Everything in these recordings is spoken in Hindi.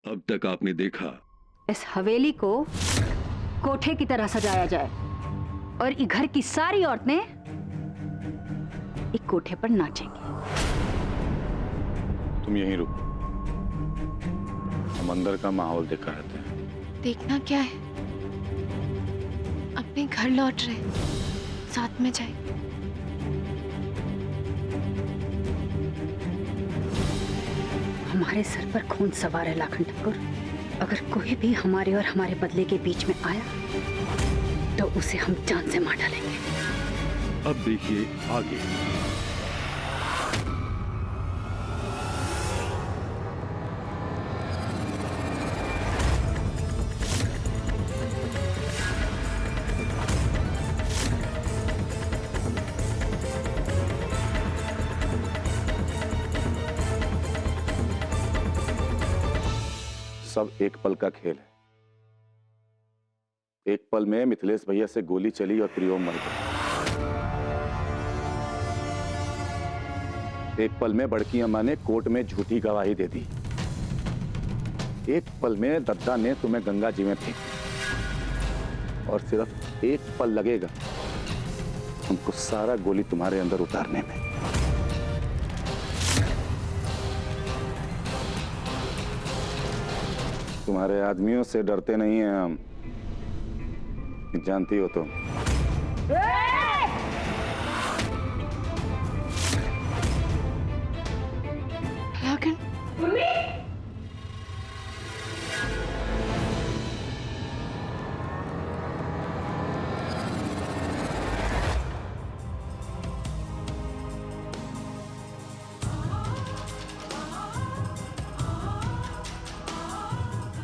अब तक आपने देखा, इस हवेली को कोठे की तरह सजाया जाए और ये घर की सारी औरतें एक कोठे पर नाचेंगी। तुम यहीं रुको, हम अंदर का माहौल देखा रहते हैं। देखना क्या है, अपने घर लौट रहे, साथ में जाए। हमारे सर पर खून सवार है लाखन ठाकुर। अगर कोई भी हमारे और हमारे बदले के बीच में आया तो उसे हम जान से मार डालेंगे। अब देखिए आगे। सब एक पल का खेल है। एक पल में मिथिलेश भैया से गोली चली और प्रियोम मर गया। एक पल में बड़की अम्मा ने कोर्ट में झूठी गवाही दे दी। एक पल में दद्दा ने तुम्हें गंगा जी में फेंक दिया। और सिर्फ एक पल लगेगा हमको सारा गोली तुम्हारे अंदर उतारने में। तुम्हारे आदमियों से डरते नहीं हैं हम, जानती हो तुम। लाखन,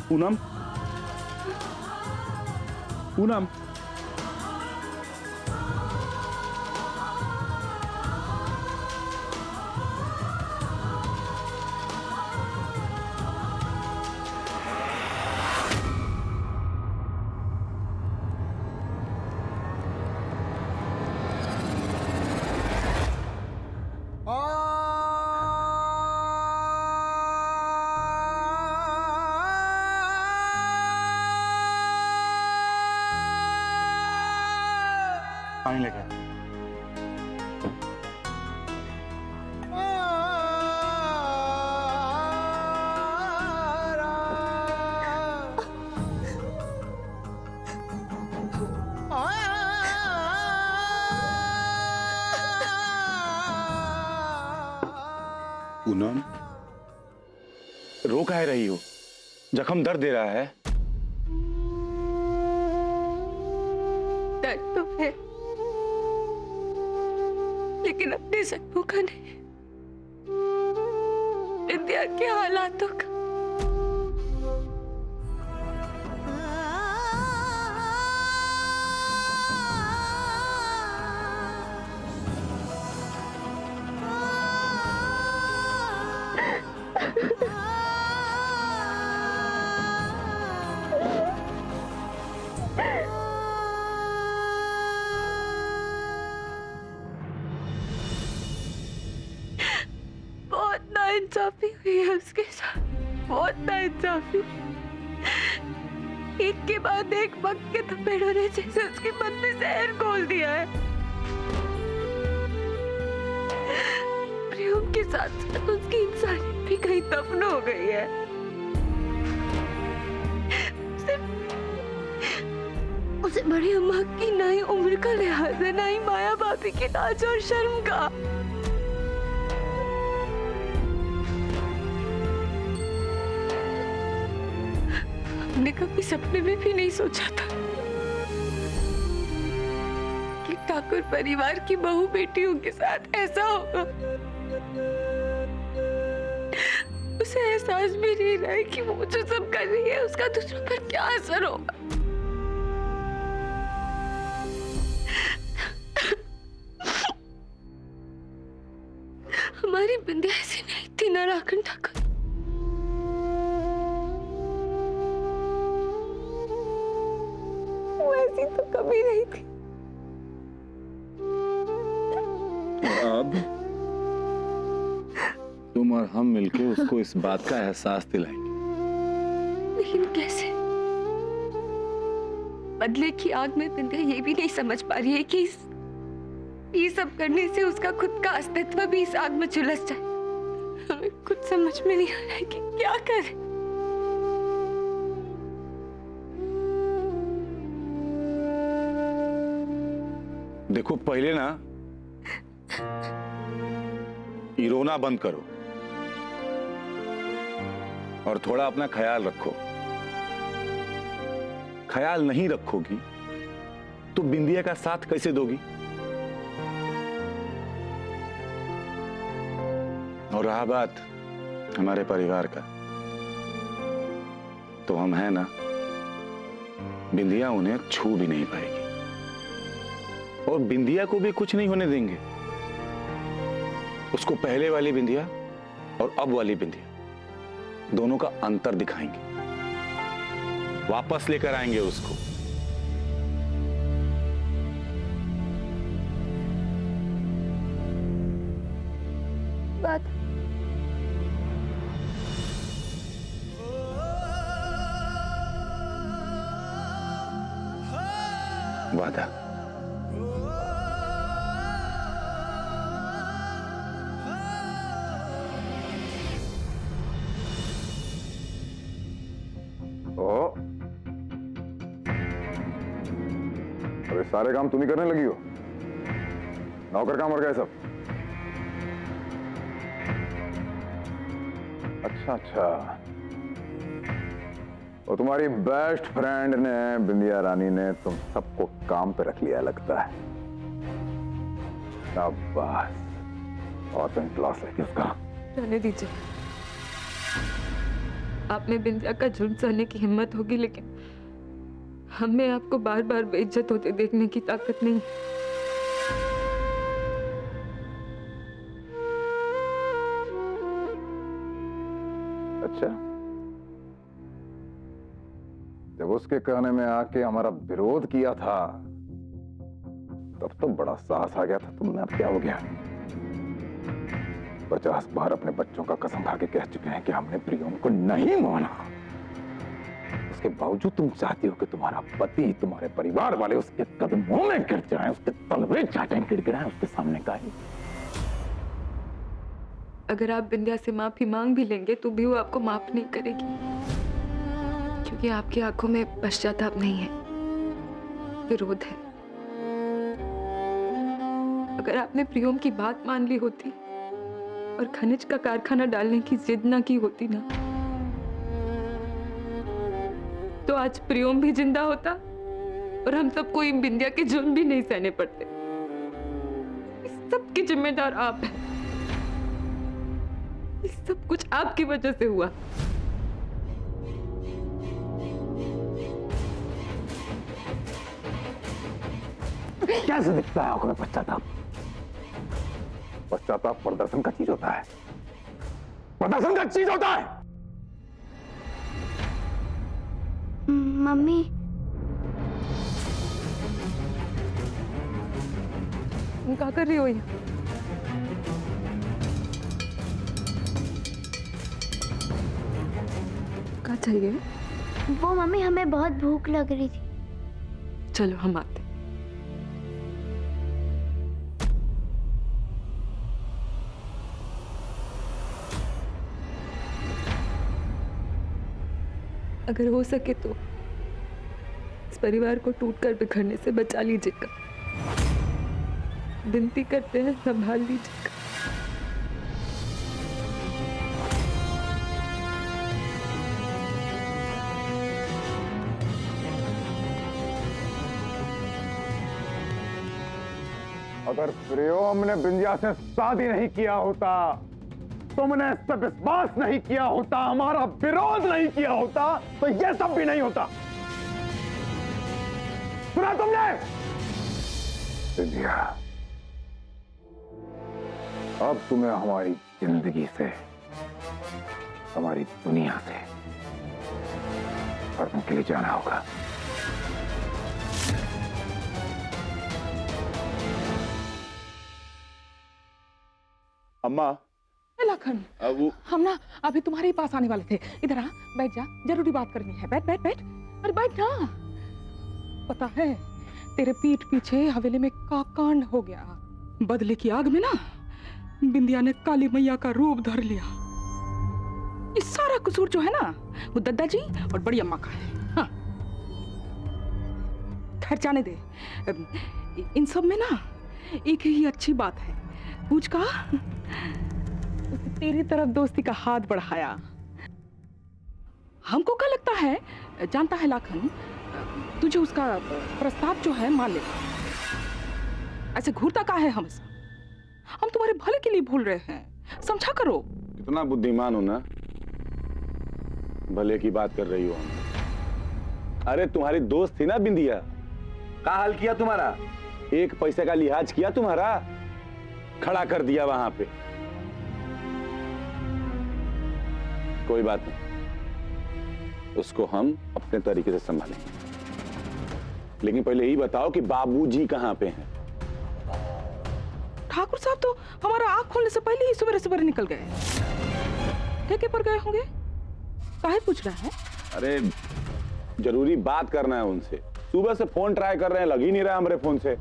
पूनम, पूनम, पानी लेके। पूनम, रो काहे रही हो? जख्म दर्द दे रहा है। दर्द तो है, लेकिन अपने जख्मों का नहीं, विद्या के हालातों का। नाइंसाफी हुई है उसके साथ, बहुत नाइंसाफी। एक के बाद एक वक्त के थपेड़ों ने जैसे उसके मन में जहर घोल दिया है। प्रियम के साथ साथ उसकी इंसानियत भी कहीं दफन हो गई है। उसे बड़ी अम्मा की ना ही उम्र का लिहाज है, ना ही माया बापी की लाज और शर्म का। हमने कभी सपने में भी नहीं सोचा था कि ठाकुर परिवार की बहू बेटियों के साथ ऐसा होगा। उसे एहसास भी नहीं रहा है कि वो जो सब कर रही है उसका दूसरों पर क्या असर होगा। हमारी बिंदिया ऐसी नहीं थी ना लाखन ठाकुर। वो ऐसी तो कभी नहीं थी। अब तुम और हम मिलके उसको इस बात का एहसास दिलाएंगे लेकिन कैसे? बदले की आग में बिंदिया ये भी नहीं समझ पा रही है कि ये सब करने से उसका खुद का अस्तित्व भी इस आग में झुलस जाए। हमें कुछ समझ में नहीं आ रहा है कि क्या करें। देखो, पहले ना ये रोना बंद करो और थोड़ा अपना ख्याल रखो। ख्याल नहीं रखोगी तो बिंदिया का साथ कैसे दोगी? और रहा बात हमारे परिवार का, तो हम हैं ना, बिंदिया उन्हें छू भी नहीं पाएगी और बिंदिया को भी कुछ नहीं होने देंगे। उसको पहले वाली बिंदिया और अब वाली बिंदिया दोनों का अंतर दिखाएंगे, वापस लेकर आएंगे उसको। बात वादा। ओ, अरे सारे काम तुम ही करने लगी हो? नौकर काम और गए सब? अच्छा अच्छा, और तुम्हारी बेस्ट फ्रेंड ने, बिंदिया रानी ने तुम सबको काम पे रख लिया लगता है। शाबाश, और तुम क्लास लेके उसका। रहने दीजिए। आप में बिंदिया का जुर्म सहने की हिम्मत होगी, लेकिन हमें आपको बार बार बेइज्जत होते देखने की ताकत नहीं। अच्छा, जब उसके कहने में आके हमारा विरोध किया था तब तो बड़ा साहस आ गया था तुमने। अब क्या हो गया? 50 बार अपने बच्चों का कसम खा के कह चुके हैं कि हमने प्रियम को नहीं माना। उसके बावजूद तुम चाहती हो कि तुम्हारा पति, तुम्हारे परिवार वाले उसके कदमों में गिर जाएं, उसके तलवे चाटें, गिड़गिड़ाएं उसके सामने का ही। अगर आप बिंदिया से माफी मांग भी लेंगे तो भी वो आपको माफ नहीं करेगी, क्योंकि आपकी आंखों में पश्चाताप नहीं है, विरोध है। अगर आपने प्रियम की बात मान ली होती और खनिज का कारखाना डालने की जिद ना की होती ना, तो आज प्रियम भी जिंदा होता और हम सबको इन बिंदिया के जुर्म भी नहीं सहने पड़ते। इस सब की जिम्मेदार आप हैं। इस सब कुछ आपकी वजह से हुआ। कैसे दिखता है आंखों में पश्चाताप? पश्चाताप प्रदर्शन का चीज होता है, प्रदर्शन का चीज होता है। मम्मी, तुम क्या कर रही हो ये? क्या चाहिए? वो मम्मी, हमें बहुत भूख लग रही थी। चलो हम आते। अगर हो सके तो इस परिवार को टूटकर बिखरने से बचा लीजिएगा। विनती करते हैं, संभाल लीजिएगा। अगर प्रियम ने बिंदिया से शादी नहीं किया होता, तुमने इस पर विश्वास नहीं किया होता, हमारा विरोध नहीं किया होता, तो यह सब भी नहीं होता। सुना तुमने? बिंदिया, अब तुम्हें हमारी जिंदगी से, हमारी दुनिया से हरदम के लिए जाना होगा। अम्मा, लाखन, अब वो हम ना अभी तुम्हारे ही पास आने वाले थे। इधर आ, बैठ जा, जरूरी बात करनी है। बैठ बैठ बैठ, अरे बैठ ना। पता है तेरे पीठ पीछे हवेली में का कांड हो गया। बदले की आग में ना बिंदिया ने काली मैया का रूप धर लिया। ये सारा कसूर जो है ना वो दद्दा जी और बड़ी अम्मा का है। हाँ। खैर जाने दे, इन सब में ना एक ही अच्छी बात है। पूछ का तेरी तरफ दोस्ती का हाथ बढ़ाया। हमको क्या लगता है, जानता है लाखन, तुझे उसका प्रस्ताव जो है मान ले। ऐसे घूरता का है हमेशा। हम तुम्हारे भले के लिए भूल रहे हैं, समझा करो। इतना बुद्धिमान हो ना, भले की बात कर रही हो। अरे तुम्हारी दोस्त थी ना बिंदिया, का हाल किया तुम्हारा? एक पैसे का लिहाज किया तुम्हारा? खड़ा कर दिया वहां पे। कोई बात नहीं, उसको हम अपने तरीके से संभालेंगे। लेकिन पहले यही बताओ कि बाबूजी कहां पे हैं? ठाकुर साहब तो हमारा आँख खोलने से पहले ही सवेरे सवेरे निकल गए। ठेके पर गए होंगे। काहे पूछ रहा है? अरे जरूरी बात करना है उनसे। सुबह से फोन ट्राई कर रहे हैं, लग ही नहीं रहा हमारे फोन से।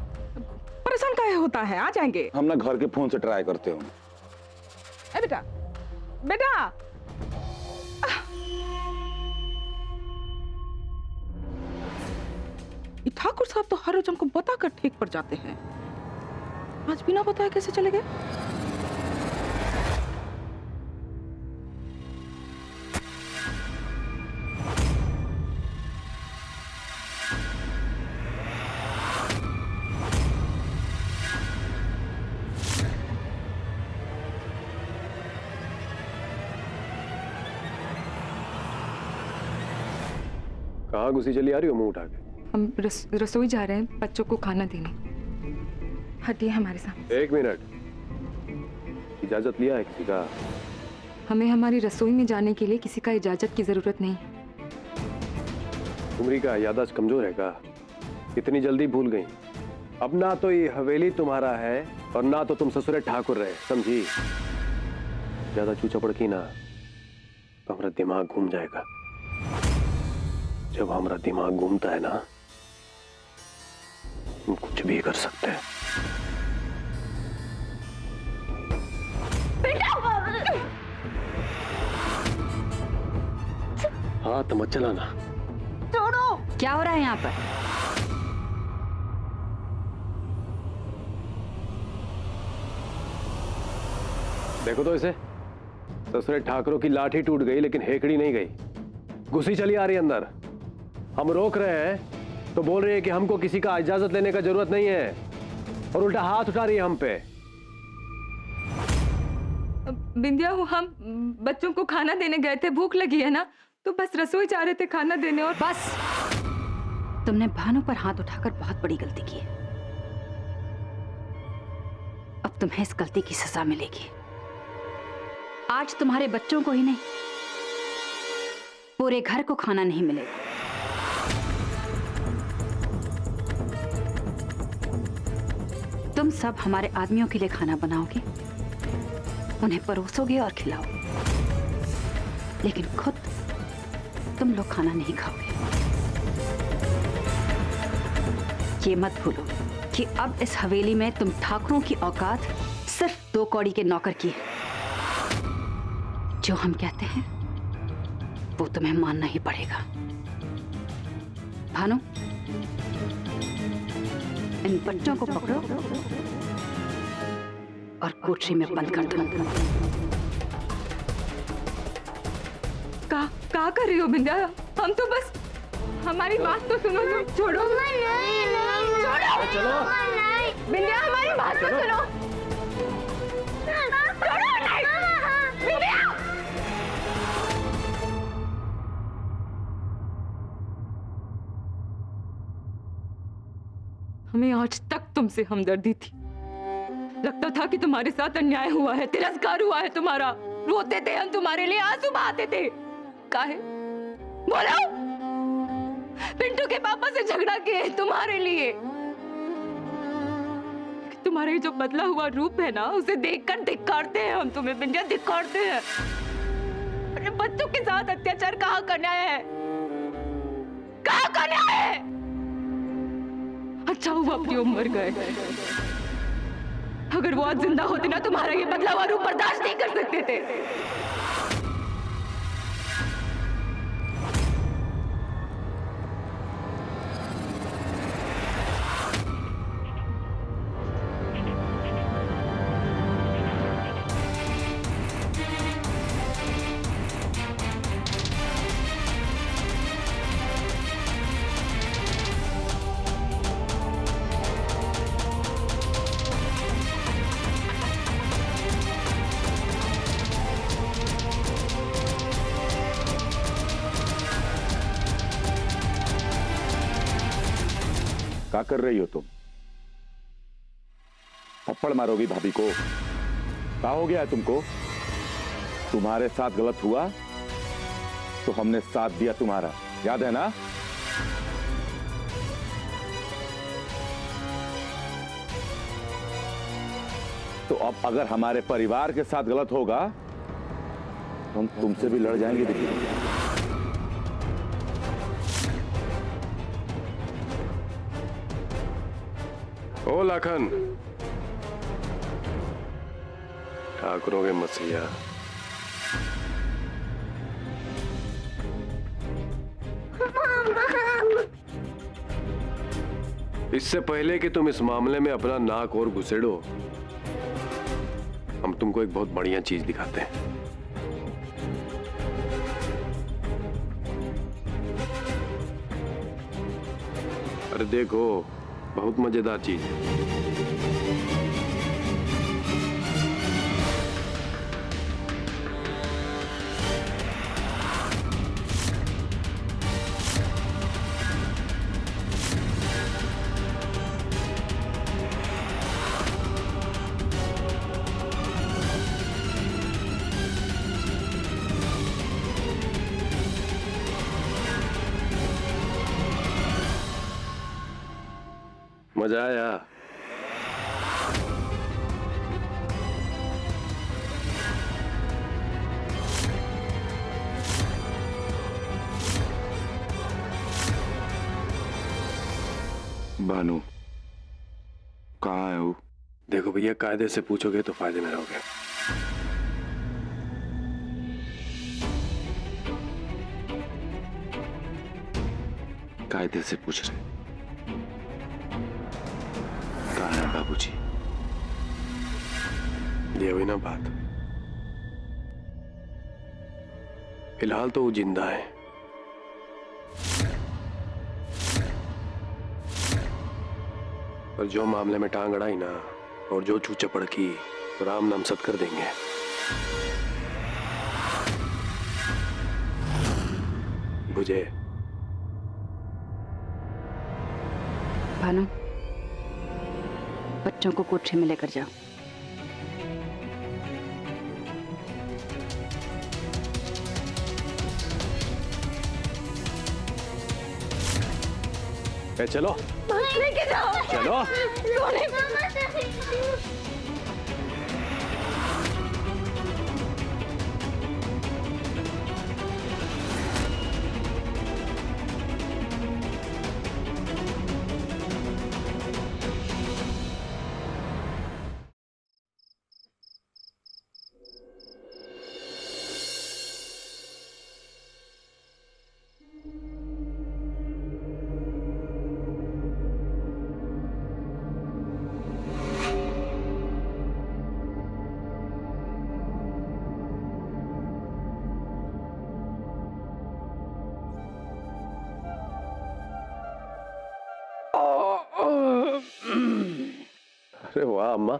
परेशान काहे होता है, आ जाएंगे। हम ना घर के फोन से ट्राई करते हो। ए बेटा, बेटा ठाकुर साहब तो हर रोज हमको बताकर ठीक पर जाते हैं। आज बिना बताए कैसे चले गए? कहाँ घुसी चली आ रही हो मुंह उठा के? हम रसोई जा रहे हैं बच्चों को खाना देने। हटिए हमारे सामने। एक मिनट, इजाजत लिया है किसी का? हमें हमारी रसोई में जाने के लिए किसी का इजाजत की जरूरत नहीं। उम्री का याददाश्त कमजोर है का? इतनी जल्दी भूल गई? अब ना तो ये हवेली तुम्हारा है और ना तो तुम ससुरे ठाकुर रहे, समझी? ज्यादा चूचा की ना तो हमारा दिमाग घूम जाएगा। जब हमारा दिमाग घूमता है ना, हम कुछ भी कर सकते हैं। हाथ मत चलाना। क्या हो रहा है यहाँ पर? देखो तो इसे, ससुरे ठाकरों की लाठी टूट गई लेकिन हेकड़ी नहीं गई। घुसी चली आ रही अंदर। हम रोक रहे हैं तो बोल रही है कि हमको किसी का इजाजत लेने का जरूरत नहीं है, और उल्टा हाथ उठा रही है हम पे। बिंदिया, हम बच्चों को खाना देने गए थे, भूख लगी है ना, तो बस रसोई जा रहे थे खाना देने। और बस, तुमने भानु पर हाथ उठाकर बहुत बड़ी गलती की है। अब तुम्हें इस गलती की सजा मिलेगी। आज तुम्हारे बच्चों को ही नहीं, पूरे घर को खाना नहीं मिलेगा। तुम सब हमारे आदमियों के लिए खाना बनाओगे, उन्हें परोसोगे और खिलाओगे, लेकिन खुद तुम लोग खाना नहीं खाओगे। ये मत भूलो कि अब इस हवेली में तुम ठाकुरों की औकात सिर्फ 2 कौड़ी के नौकर की है। जो हम कहते हैं वो तुम्हें मानना ही पड़ेगा। भानु, इन बच्चों को पकड़ो और कोठरी में बंद कर दो। क्या कर रही हो बिंदिया? हम तो बस, हमारी बात तो सुनो। तुम छोड़ो। चलो बिंदिया, हमारी बात तो सुनो। बिंदिया! हमें आज तक तुमसे हमदर्दी थी। लगता था कि तुम्हारे साथ अन्याय हुआ है, तिरस्कार हुआ है तुम्हारा। रोते थे हम तुम्हारे लिए, आंसू बहाते थे। काहे? बोलो। पिंटू के पापा से झगड़ा किए तुम्हारे लिए। तुम्हारा ये जो बदला हुआ रूप है ना, उसे देखकर धिक्कारते हैं हम तुम्हें बिंदिया, धिक्कारते हैं। अरे बच्चों के साथ अत्याचार कहाँ करना है, कहाँ करना है? अच्छा हुआ प्रियम मर गए। अगर वो आज जिंदा होते ना, तुम्हारा ये बदला हुआ रूप बर्दाश्त नहीं कर सकते थे। क्या कर रही हो तुम? थप्पड़ मारोगी भाभी को? क्या हो गया है तुमको? तुम्हारे साथ गलत हुआ तो हमने साथ दिया तुम्हारा, याद है ना? तो अब अगर हमारे परिवार के साथ गलत होगा तो हम तुमसे भी लड़ जाएंगे दीदी। ओ लाखन, ठाकुरों के मसीहा, इससे पहले कि तुम इस मामले में अपना नाक और घुसेड़ो, हम तुमको एक बहुत बढ़िया चीज दिखाते हैं। अरे देखो, बहुत मजेदार चीज है। मजा आया? भानु, कहाँ है वो? देखो भैया, कायदे से पूछोगे तो फायदे में रहोगे। कायदे से पूछ रहे, कहाँ है बाबूजी? ये हुई ना बात। फिलहाल तो वो जिंदा है, पर जो मामले में टांग अड़ाई ना और जो चू चपड़ की, तो राम नाम सत कर देंगे। बुझे? भानु, बच्चों को कोठरी में लेकर जाओ। चलो लेके जाओ, चलो। अरे वाह अम्मा,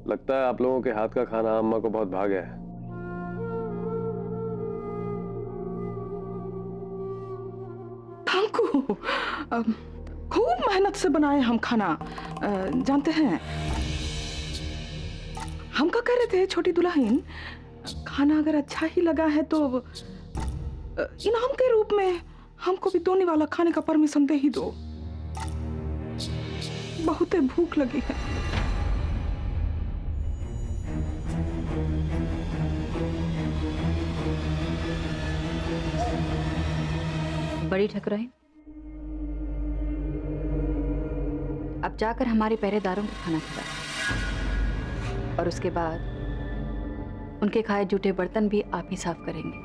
लगता है आप लोगों के हाथ का खाना अम्मा को बहुत भा गया है। Thank you. खूब मेहनत से बनाए हम खाना। जानते हैं, हम क्या कह रहे थे छोटी दुल्हन, खाना अगर अच्छा ही लगा है तो इनाम के रूप में हमको भी दोने वाला खाने का परमिशन दे ही दो। बहुत भूख लगी है। बड़ी ठकुराइन, अब जाकर हमारे पहरेदारों को खाना खिलाएं और उसके बाद उनके खाए जूठे बर्तन भी आप ही साफ करेंगे।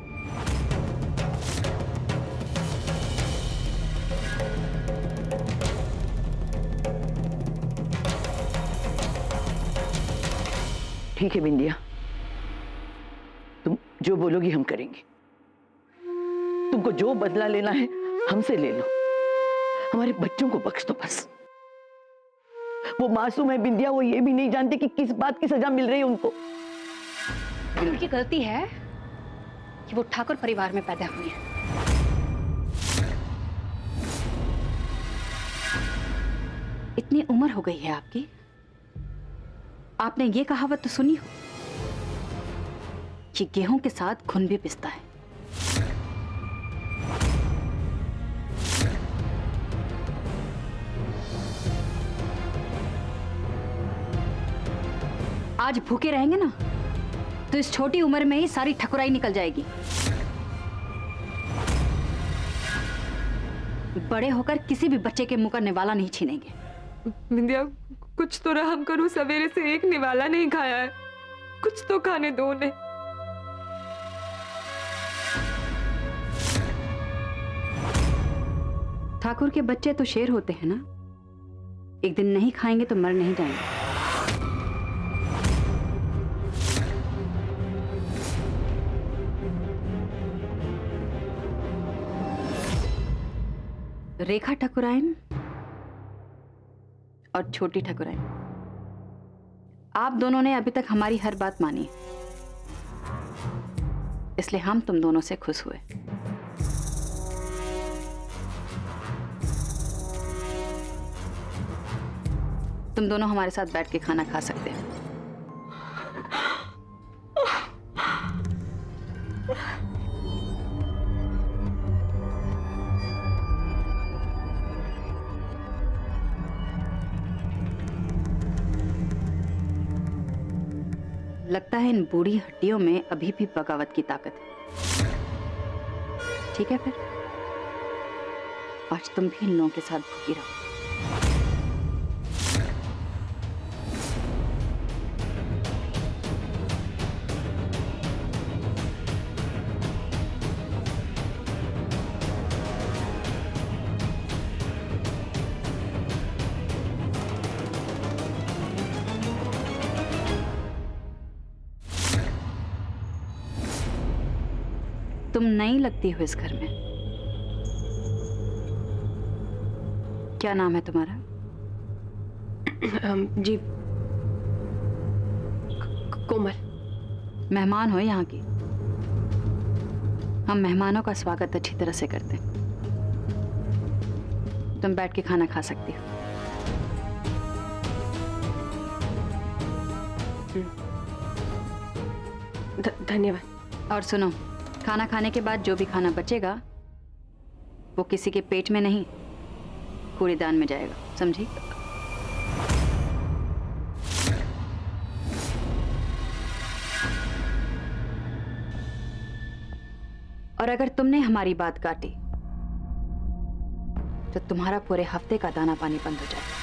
ठीक है बिंदिया, तुम जो बोलोगी हम करेंगे। तुमको जो बदला लेना है हमसे ले लो, हमारे बच्चों को बख्श दो बस। वो मासूम है बिंदिया, वो ये भी नहीं जानते कि किस बात की सजा मिल रही है उनको। उनकी गलती है कि वो ठाकुर परिवार में पैदा हुई है। इतनी उम्र हो गई है आपकी, आपने ये कहावत तो सुनी हो कि गेहूं के साथ खून भी पिसता है। आज भूखे रहेंगे ना तो इस छोटी उम्र में ही सारी ठकुराई निकल जाएगी। बड़े होकर किसी भी बच्चे के मुंह का निवाला नहीं छीनेंगे। विंध्या, कुछ तो रहम करो, सवेरे से एक निवाला नहीं खाया है, कुछ तो खाने दो उन्हें। ठाकुर के बच्चे तो शेर होते हैं ना, एक दिन नहीं खाएंगे तो मर नहीं जाएंगे। रेखा ठकुराइन और छोटी ठकुराइन, आप दोनों ने अभी तक हमारी हर बात मानी, इसलिए हम तुम दोनों से खुश हुए। तुम दोनों हमारे साथ बैठ के खाना खा सकते हो। लगता है इन बूढ़ी हड्डियों में अभी भी बगावत की ताकत है। ठीक है फिर, आज तुम भी इन लोगों के साथ भूखी रहो। तुम नई लगती हो इस घर में। क्या नाम है तुम्हारा? जी, कोमल। मेहमान हो यहाँ की। हम मेहमानों का स्वागत अच्छी तरह से करते हैं। तुम बैठ के खाना खा सकती हो। धन्यवाद। और सुनो, खाना खाने के बाद जो भी खाना बचेगा वो किसी के पेट में नहीं, कूड़ेदान में जाएगा, समझी? और अगर तुमने हमारी बात काटी तो तुम्हारा पूरे हफ्ते का दाना पानी बंद हो जाएगा।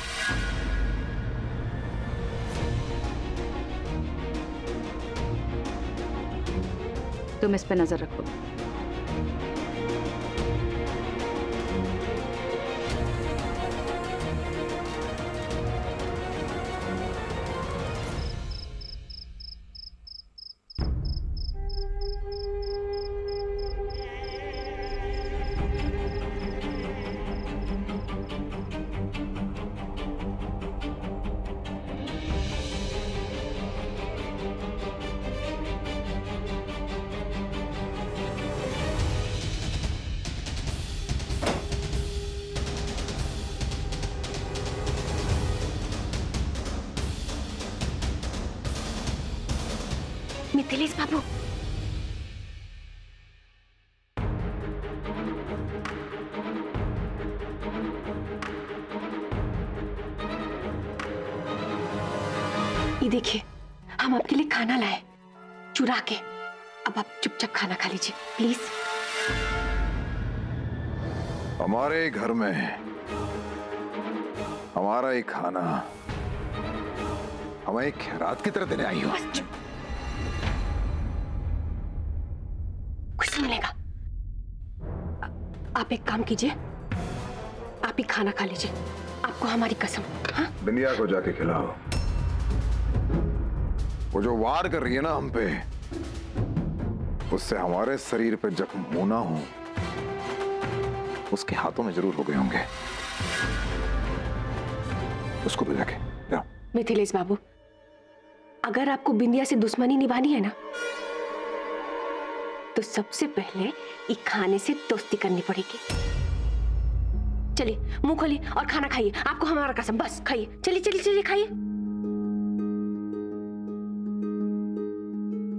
तुम इस पे नजर रखो। मिथिलेश बाबू, ये देखिए, हम आपके लिए खाना लाए चुरा के। अब आप चुपचाप खाना खा लीजिए प्लीज। हमारे घर में हमारा ही खाना हमें खैरात की तरह देने आई हो। बस चुप, कुछ नहीं मिलेगा। आप एक काम कीजिए, आप ही खाना खा लीजिए, आपको हमारी कसम। हाँ, बिंदिया को जाके खिलाओ। वो जो वार कर रही है ना हम पे, उससे हमारे शरीर पे जख्म होना हो, उसके हाथों में जरूर हो गए होंगे। उसको तो जाके जाओ। मिथिलेश बाबू, अगर आपको बिंदिया से दुश्मनी निभानी है ना, तो सबसे पहले ये खाने से दोस्ती करनी पड़ेगी। चलिए मुंह खोलिए और खाना खाइए, आपको हमारा कसम। बस खाइए, चलिए चलिए चलिए खाइए।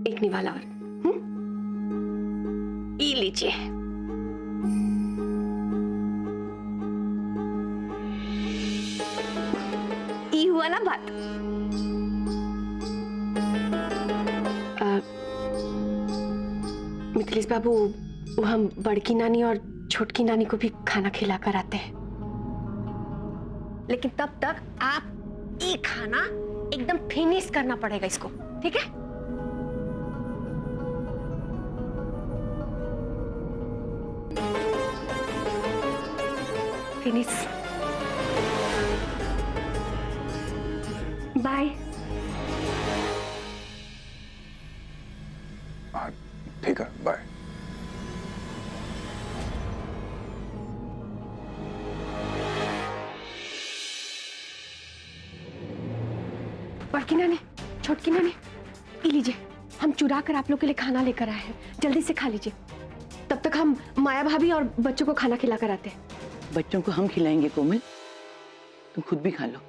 एक निवाला और ये लीजिए। ये हुआ ना बात। मिथिलेश बाबू, वो हम बड़की नानी और छोटकी नानी को भी खाना खिला कर आते हैं, लेकिन तब तक आप ये खाना एकदम फिनिश करना पड़ेगा इसको, ठीक है? फिनिश। बाय। हाँ, ठीक है, बाय। बड़की नानी, छोटकी नानी, ये लीजिए, हम चुरा कर आप लोग के लिए खाना लेकर आए हैं, जल्दी से खा लीजिए। तब तक हम माया भाभी और बच्चों को खाना खिला कर आते हैं। बच्चों को हम खिलाएंगे कोमल, तुम खुद भी खा लो।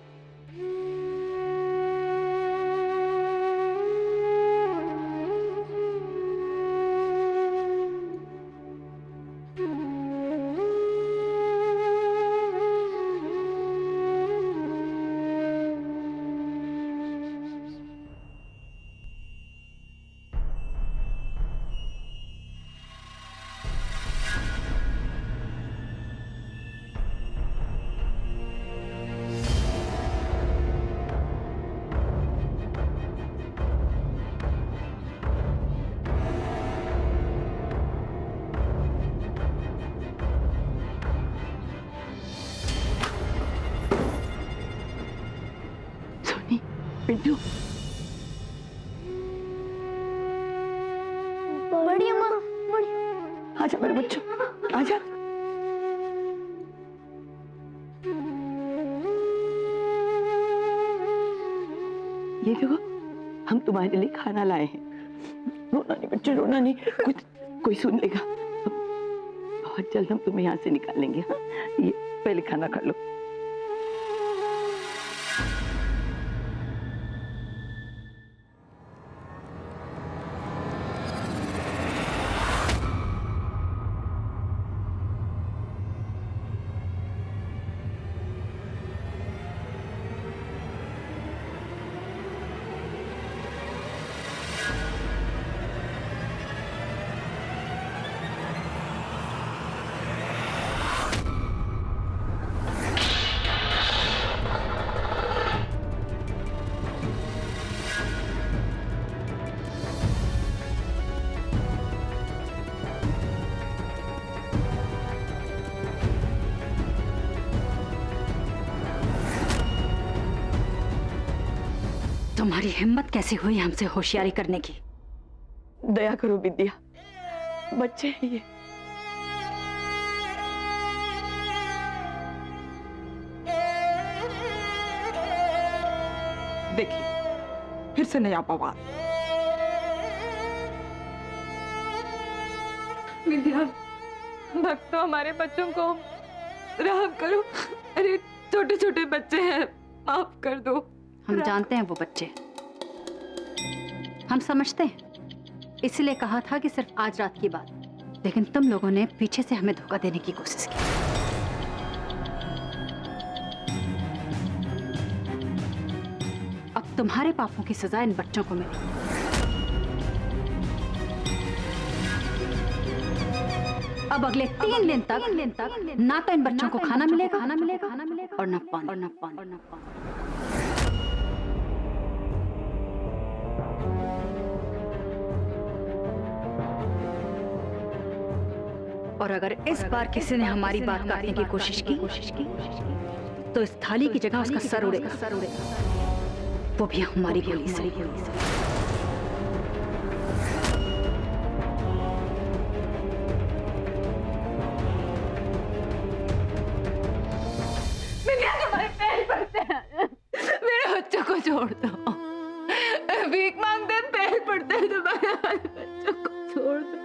पिंटू, बड़ी अम्मा, आजा मेरे बच्चों, आजा। ये देखो, हम तुम्हारे लिए खाना लाए हैं। रोना नहीं बच्चे, रोना नहीं, कोई सुन लेगा। बहुत जल्द हम तुम्हें यहाँ से निकालेंगे। हाँ, ये पहले खाना खा लो। तुम्हारी हिम्मत कैसे हुई हमसे होशियारी करने की? दया करो विद्या, बच्चे हैं ये। देखिए, फिर से नया बवाल। विद्या, भक्त तो हमारे बच्चों को रहम करो। अरे छोटे छोटे बच्चे हैं, माफ कर दो। हम जानते हैं वो बच्चे, हम समझते हैं, इसलिए कहा था कि सिर्फ आज रात की बात, लेकिन तुम लोगों ने पीछे से हमें धोखा देने की कोशिश की। अब तुम्हारे पापों की सजा इन बच्चों को मिले। अब अगले 3 दिन तक ना तो इन बच्चों को खाना मिलेगा और ना पानी। और अगर इस बार किसी ने हमारी बात काटने की कोशिश की तो इस थाली की जगह उसका सर उड़ेगा, वो भी हमारी गोली से। मेरे बच्चों को छोड़ दो, भीख मांगते हैं, पैर पड़ते हैं तुम्हारे बच्चों को छोड़ दो,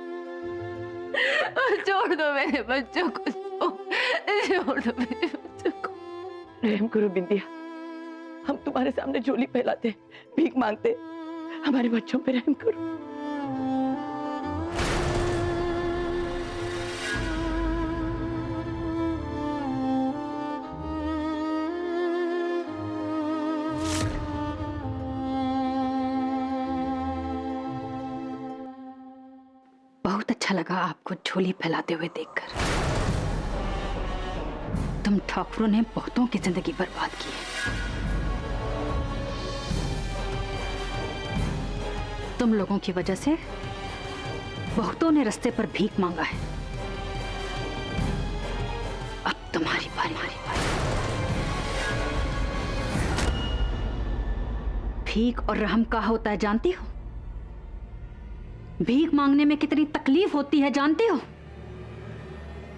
छोड़ दो मेरे बच्चों को, छोड़ दो मेरे बच्चों को। रहम करो बिंदिया, हम तुम्हारे सामने झोली फैलाते, भीख मांगते, हमारे बच्चों पे रहम करो। बहुत अच्छा लगा आपको झोली फैलाते हुए देखकर। तुम ठाकुरों ने बहुतों की जिंदगी बर्बाद की है। तुम लोगों की वजह से बहुतों ने रास्ते पर भीख मांगा है। अब तुम्हारी बारी। भीख और रहम क्या होता है जानती हो? भीख मांगने में कितनी तकलीफ होती है जानते हो?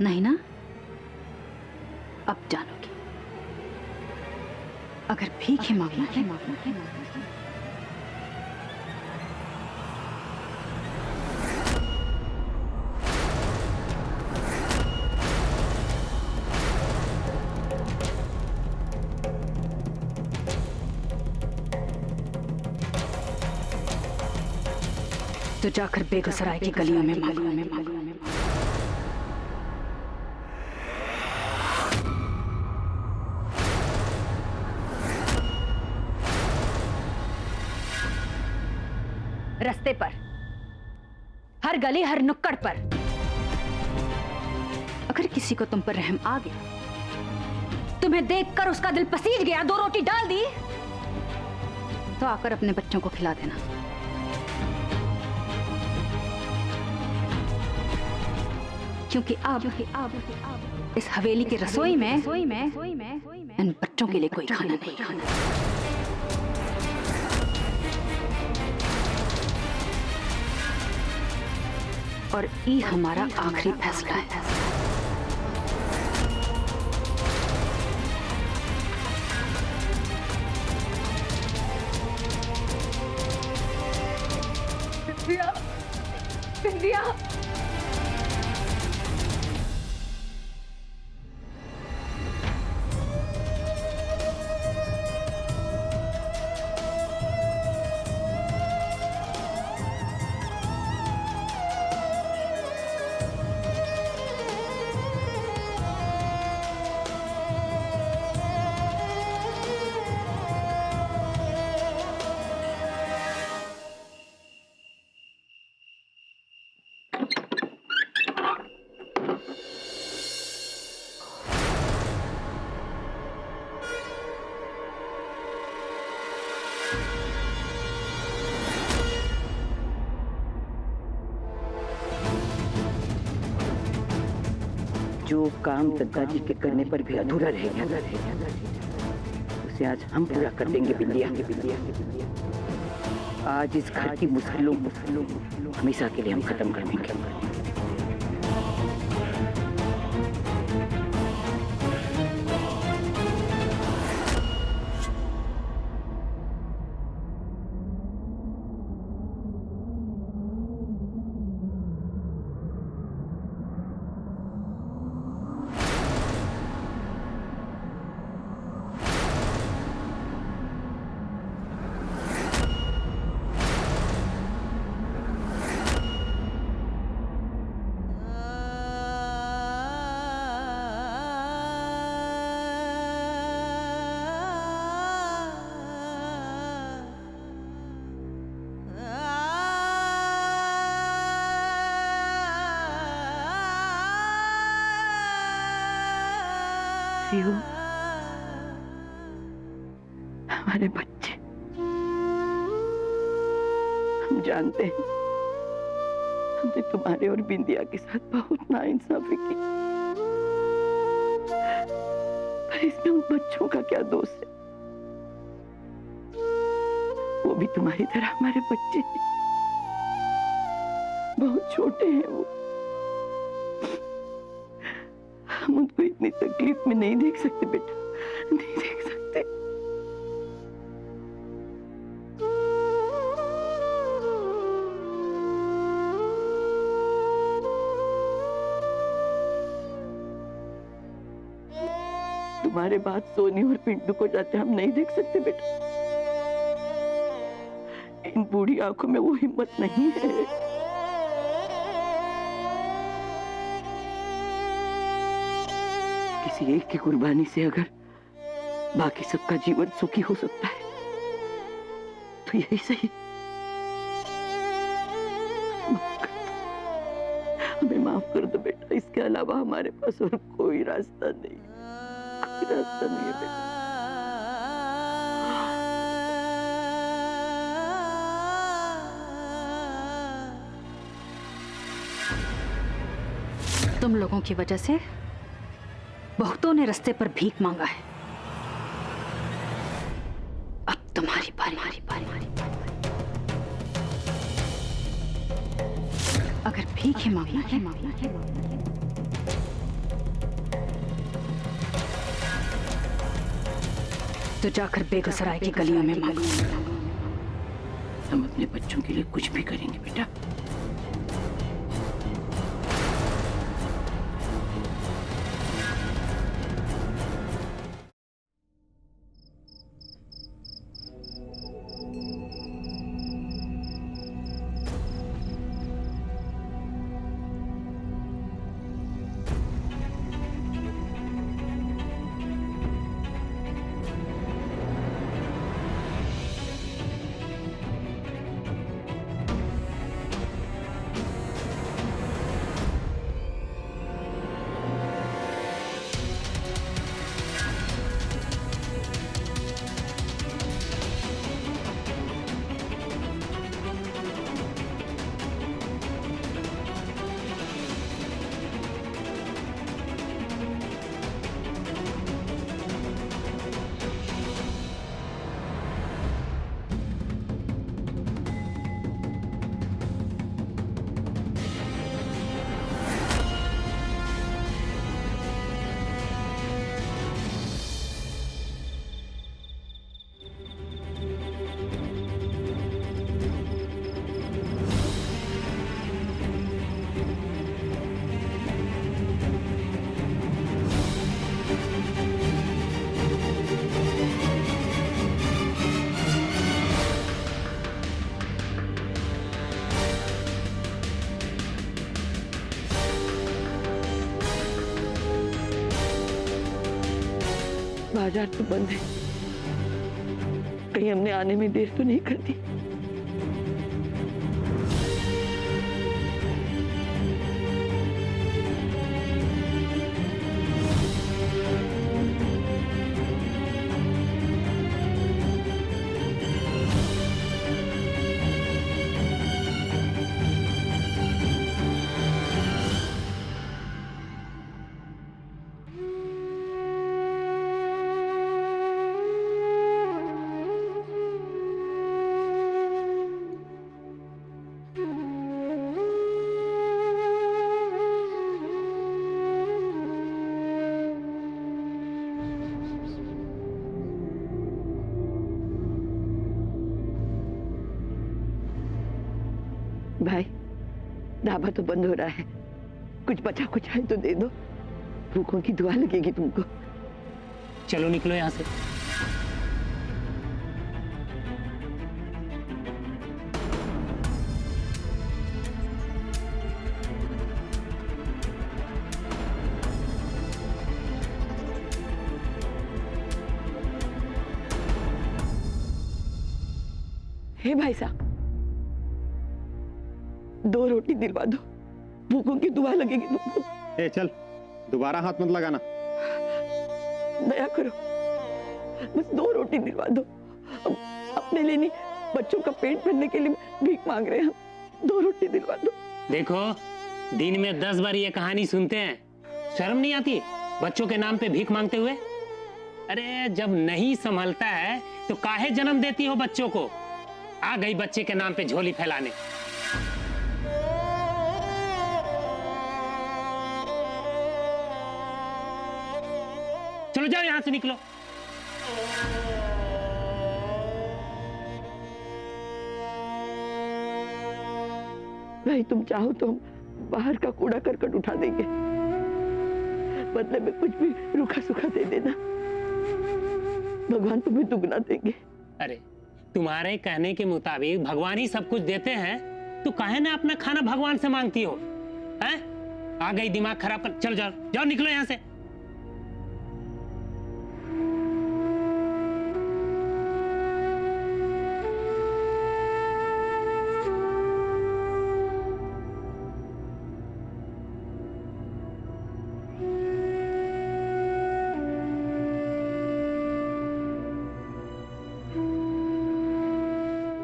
नहीं ना? अब जानोगे। अगर भीख ही मांगना है तो जाकर बेगूसराय की गलियों में मांगो। रास्ते पर, हर गली, हर नुक्कड़ पर अगर किसी को तुम पर रहम आ गया, तुम्हें देखकर उसका दिल पसीज गया, 2 रोटी डाल दी, तो आकर अपने बच्चों को खिला देना। क्योंकि अब इस हवेली की रसोई में इन बच्चों के लिए कोई खाना नहीं। और ये हमारा आखिरी फैसला है। बिंदिया, जो काम दादाजी के करने पर भी अधूरा रह गया, उसे आज हम पूरा कर देंगे बिंदिया। आज इस घर की मुश्किलों हमेशा के लिए हम खत्म कर देंगे। कैसी हो? हमारे बच्चे, हम जानते हैं हमने तुम्हारे और बिंदिया के साथ बहुत नाइंसाफी की, पर इसमें उन बच्चों का क्या दोष है? वो भी तुम्हारी तरह हमारे बच्चे हैं, बहुत छोटे हैं वो। हम उनको इतनी तकलीफ में नहीं देख सकते बेटा, नहीं देख सकते। तुम्हारे बाद सोनी और पिंटू को जाते हम नहीं देख सकते बेटा। इन बूढ़ी आंखों में वो हिम्मत नहीं है। किसी एक की कुर्बानी से अगर बाकी सबका जीवन सुखी हो सकता है तो यही सही। हमें माफ कर दो बेटा, इसके अलावा हमारे पास और कोई रास्ता नहीं, कोई रास्ता नहीं है बेटा। तुम लोगों की वजह से बहुतों ने रास्ते पर भीख मांगा है। अब तुम्हारी बारी। अगर भीख ही मांगना है तो जाकर बेगूसराय की गलियों में मांगो। हम अपने बच्चों के लिए कुछ भी करेंगे बेटा। बाजार तो बंद है, कहीं हमने आने में देर तो नहीं कर दी? भाई, ढाबा तो बंद हो रहा है, कुछ बचा कुछ है तो दे दो, भूखों की दुआ लगेगी तुमको। चलो निकलो यहाँ से। हे भाई साहब, 2 रोटी दिलवा दो, भूखों की दुआ लगेगी तुमको। ए चल, दोबारा हाथ मत लगाना। दया करो, बस 2 रोटी दिलवा दो। अपने लिए नहीं, बच्चों का पेट भरने के लिए भीख मांग रहे हैं हम। 2 रोटी दिलवा दो। देखो, दिन में 10 बार ये कहानी सुनते हैं, शर्म नहीं आती बच्चों के नाम पे भीख मांगते हुए? अरे जब नहीं संभलता है तो काहे जन्म देती हो बच्चों को? आ गई बच्चे के नाम पे झोली फैलाने। चलो जाओ, यहां से निकलो। भाई तुम चाहो तो हम बाहर का कूड़ा करकट उठा देंगे, बदले में कुछ भी रूखा सूखा दे देना, भगवान तुम्हें दुगना देंगे। अरे तुम्हारे कहने के मुताबिक भगवान ही सब कुछ देते हैं, तो काहे ना अपना खाना भगवान से मांगती हो? हैं? आ गई दिमाग खराब कर। चलो जाओ जाओ, निकलो यहां से।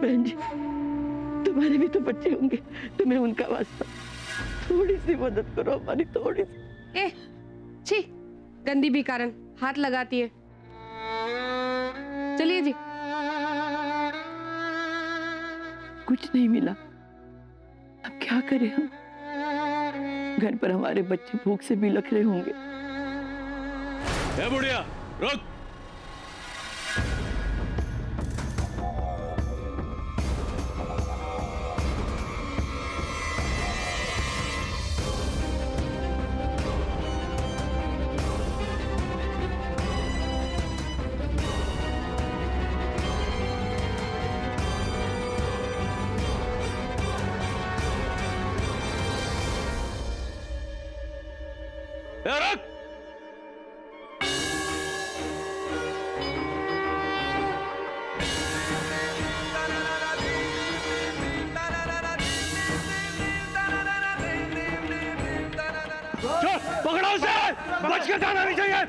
बहन जी, तुम्हारे भी तो बच्चे होंगे, तुम्हें उनका वास्ता थोड़ी सी मदद करो, हमारी थोड़ी सी। ए, छी, गंदी बिकारन, हाथ लगाती है। चलिए जी। कुछ नहीं मिला, अब क्या करें हम? घर पर हमारे बच्चे भूख से बिलख रहे होंगे। ए बुढ़िया, रुक। पकड़ो उसे, बच के जाना नहीं चाहिए।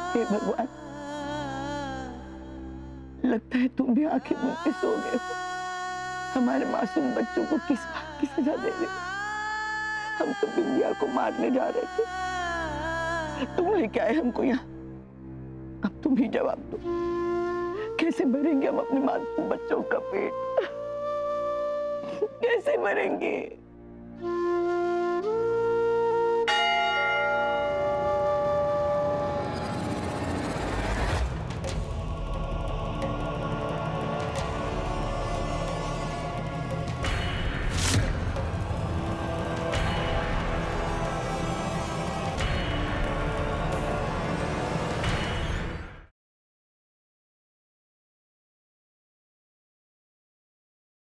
हे भगवान, लगता है तुम भी आंखें मूंद के सो गए हो। हमारे मासूम बच्चों को किस बात की सजा दे रहे हो? हम तो बिंदिया को मारने जा रहे थे, तुम लेके आए हमको यहाँ। अब तुम ही जवाब दो, कैसे भरेंगे हम अपने मासूम बच्चों का पेट? कैसे भरेंगे?